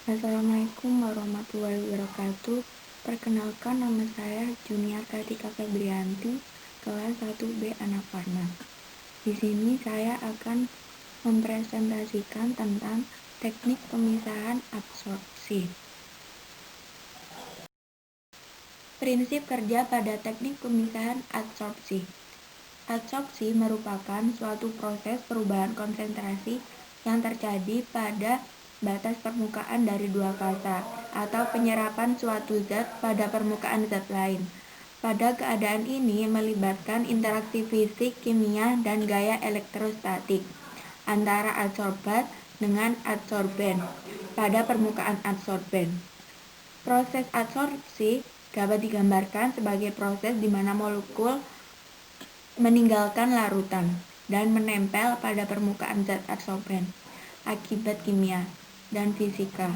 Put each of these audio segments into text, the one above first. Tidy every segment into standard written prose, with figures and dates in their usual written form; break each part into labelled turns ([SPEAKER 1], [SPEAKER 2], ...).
[SPEAKER 1] Assalamualaikum warahmatullahi wabarakatuh. Perkenalkan, nama saya Junior Kartika Febrianti, kelas 1B Anak Warna. Di sini saya akan mempresentasikan tentang teknik pemisahan absorpsi. Prinsip kerja pada teknik pemisahan absorpsi. Absorpsi merupakan suatu proses perubahan konsentrasi yang terjadi pada batas permukaan dari dua fasa atau penyerapan suatu zat pada permukaan zat lain. Pada keadaan ini melibatkan interaksi fisik, kimia, dan gaya elektrostatik antara adsorbat dengan adsorben pada permukaan adsorben. Proses adsorpsi dapat digambarkan sebagai proses di mana molekul meninggalkan larutan dan menempel pada permukaan zat adsorben akibat kimia dan fisika.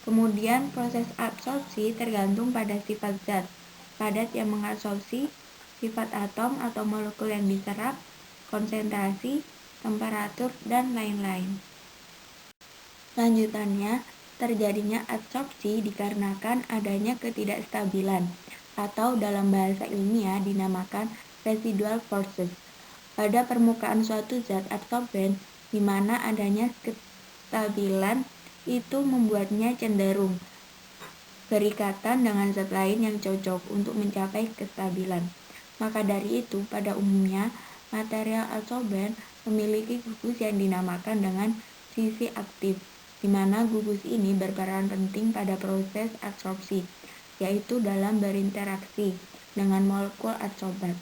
[SPEAKER 1] Kemudian proses absorpsi tergantung pada sifat zat, padat yang mengadsorpsi, sifat atom atau molekul yang diserap, konsentrasi, temperatur, dan lain-lain. Lanjutannya, terjadinya adsorpsi dikarenakan adanya ketidakstabilan atau dalam bahasa ilmiah dinamakan residual forces pada permukaan suatu zat adsorben, di mana adanya kestabilan itu membuatnya cenderung berikatan dengan zat lain yang cocok untuk mencapai kestabilan. Maka dari itu, pada umumnya material adsorben memiliki gugus yang dinamakan dengan sisi aktif, di mana gugus ini berperan penting pada proses adsorpsi, yaitu dalam berinteraksi dengan molekul adsorbat.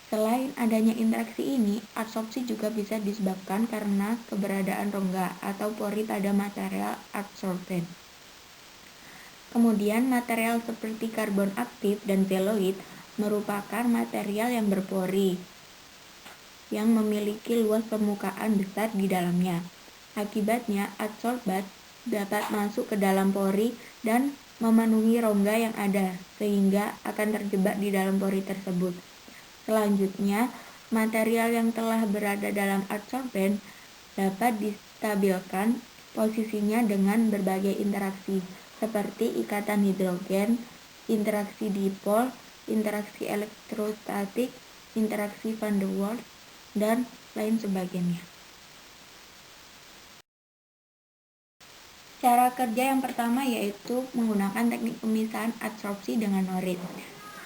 [SPEAKER 1] Selain adanya interaksi ini, adsorpsi juga bisa disebabkan karena keberadaan rongga atau pori pada material adsorben. Kemudian, material seperti karbon aktif dan zeoloid merupakan material yang berpori, yang memiliki luas permukaan besar di dalamnya. Akibatnya, adsorbat dapat masuk ke dalam pori dan memenuhi rongga yang ada, sehingga akan terjebak di dalam pori tersebut. Selanjutnya, material yang telah berada dalam adsorben dapat distabilkan posisinya dengan berbagai interaksi, seperti ikatan hidrogen, interaksi dipol, interaksi elektrostatik, interaksi van der Waals, dan lain sebagainya. Cara kerja yang pertama yaitu menggunakan teknik pemisahan adsorpsi dengan norit,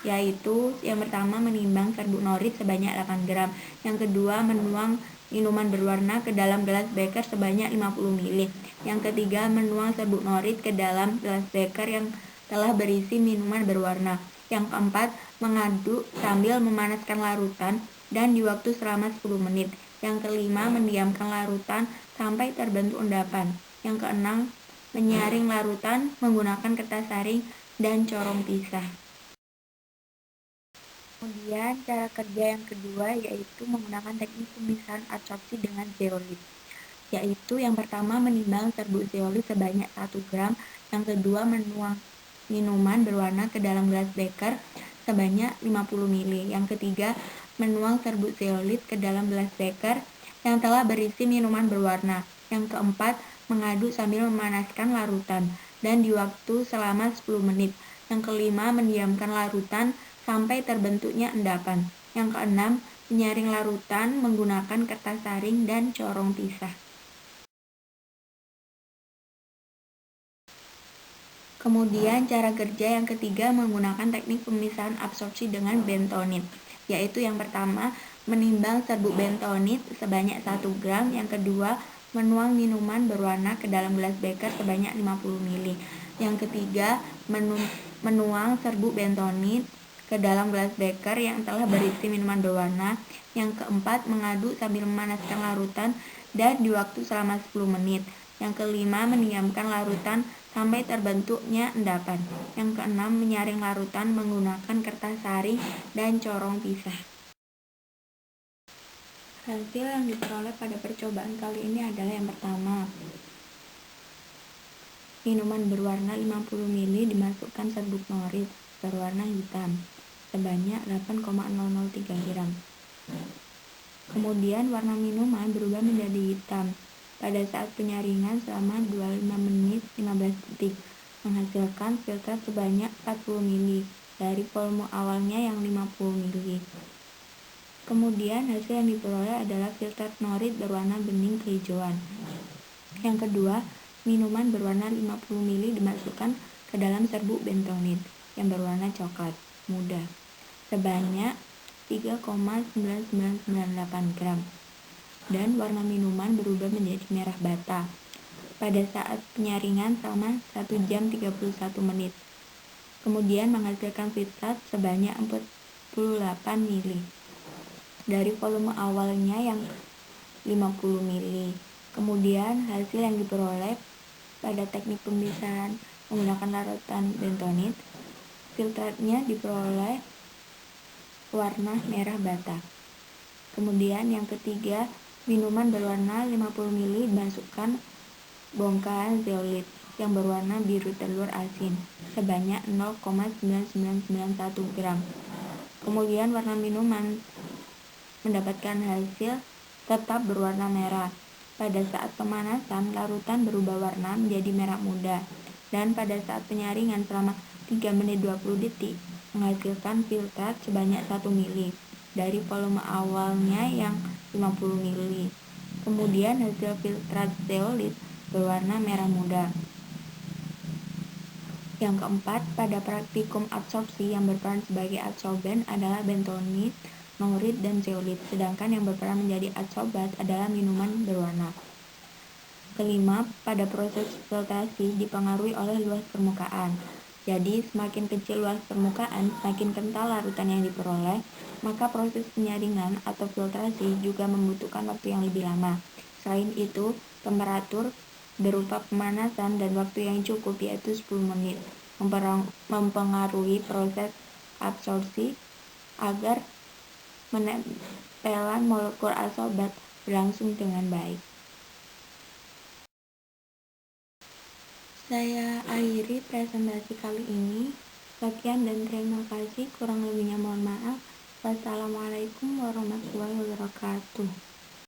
[SPEAKER 1] yaitu yang pertama menimbang serbuk norit sebanyak 8 gram, yang kedua menuang minuman berwarna ke dalam gelas beker sebanyak 50 ml, yang ketiga menuang serbuk norit ke dalam gelas beker yang telah berisi minuman berwarna, yang keempat mengaduk sambil memanaskan larutan dan di waktu selama 10 menit, yang kelima mendiamkan larutan sampai terbentuk endapan, yang keenam menyaring larutan menggunakan kertas saring dan corong pisah. Kemudian cara kerja yang kedua yaitu menggunakan teknik pemisahan adsorpsi dengan zeolit, yaitu yang pertama menimbang serbuk zeolit sebanyak 1 gram, yang kedua menuang minuman berwarna ke dalam gelas beker sebanyak 50 ml, yang ketiga menuang serbuk zeolit ke dalam gelas beker yang telah berisi minuman berwarna, yang keempat mengaduk sambil memanaskan larutan dan di waktu selama 10 menit, yang kelima mendiamkan larutan sampai terbentuknya endapan, yang keenam menyaring larutan menggunakan kertas saring dan corong pisah. Kemudian cara kerja yang ketiga menggunakan teknik pemisahan absorpsi dengan bentonit, yaitu yang pertama menimbang serbuk bentonit sebanyak 1 gram, yang kedua menuang minuman berwarna ke dalam gelas beker sebanyak 50 ml, yang ketiga menuang serbuk bentonit ke dalam gelas beker yang telah berisi minuman berwarna, yang keempat mengaduk sambil memanaskan larutan dan di waktu selama 10 menit, yang kelima mendiamkan larutan sampai terbentuknya endapan, yang keenam menyaring larutan menggunakan kertas saring dan corong pisah. Hasil yang diperoleh pada percobaan kali ini adalah yang pertama, minuman berwarna 50 ml dimasukkan serbuk norit berwarna hitam sebanyak 8,003 gram. Kemudian warna minuman berubah menjadi hitam pada saat penyaringan selama 25 menit 15 detik, menghasilkan filtrat sebanyak 40 ml dari volume awalnya yang 50 ml. Kemudian hasil yang diperoleh adalah filtrat norit berwarna bening kehijauan. Yang kedua, minuman berwarna 50 ml dimasukkan ke dalam serbuk bentonit yang berwarna coklat muda sebanyak 3,9998 gram dan warna minuman berubah menjadi merah bata pada saat penyaringan selama 1 jam 31 menit. Kemudian menghasilkan filtrat sebanyak 48 ml dari volume awalnya yang 50 ml. Kemudian hasil yang diperoleh pada teknik pemisahan menggunakan larutan bentonit, filtratnya diperoleh warna merah bata. Kemudian yang ketiga, minuman berwarna 50 ml dimasukkan bongkahan zeolit yang berwarna biru telur asin sebanyak 0,9991 gram. Kemudian warna minuman mendapatkan hasil tetap berwarna merah. Pada saat pemanasan, larutan berubah warna menjadi merah muda. Dan pada saat penyaringan selama 3 menit 20 detik, menghasilkan filtrat sebanyak 1 ml dari volume awalnya yang 50 ml. Kemudian hasil filtrat zeolit berwarna merah muda. Yang keempat, pada praktikum absorpsi yang berperan sebagai adsorben adalah bentonit, norit, dan zeolit, sedangkan yang berperan menjadi adsorbat adalah minuman berwarna. Kelima, pada proses filtrasi dipengaruhi oleh luas permukaan. Jadi, semakin kecil luas permukaan, semakin kental larutan yang diperoleh, maka proses penyaringan atau filtrasi juga membutuhkan waktu yang lebih lama. Selain itu, temperatur berupa pemanasan dan waktu yang cukup yaitu 10 menit mempengaruhi proses absorpsi agar penempelan molekul adsorbat berlangsung dengan baik. Saya akhiri presentasi kali ini. Sekian dan terima kasih. Kurang lebihnya mohon maaf. Wassalamualaikum warahmatullahi wabarakatuh.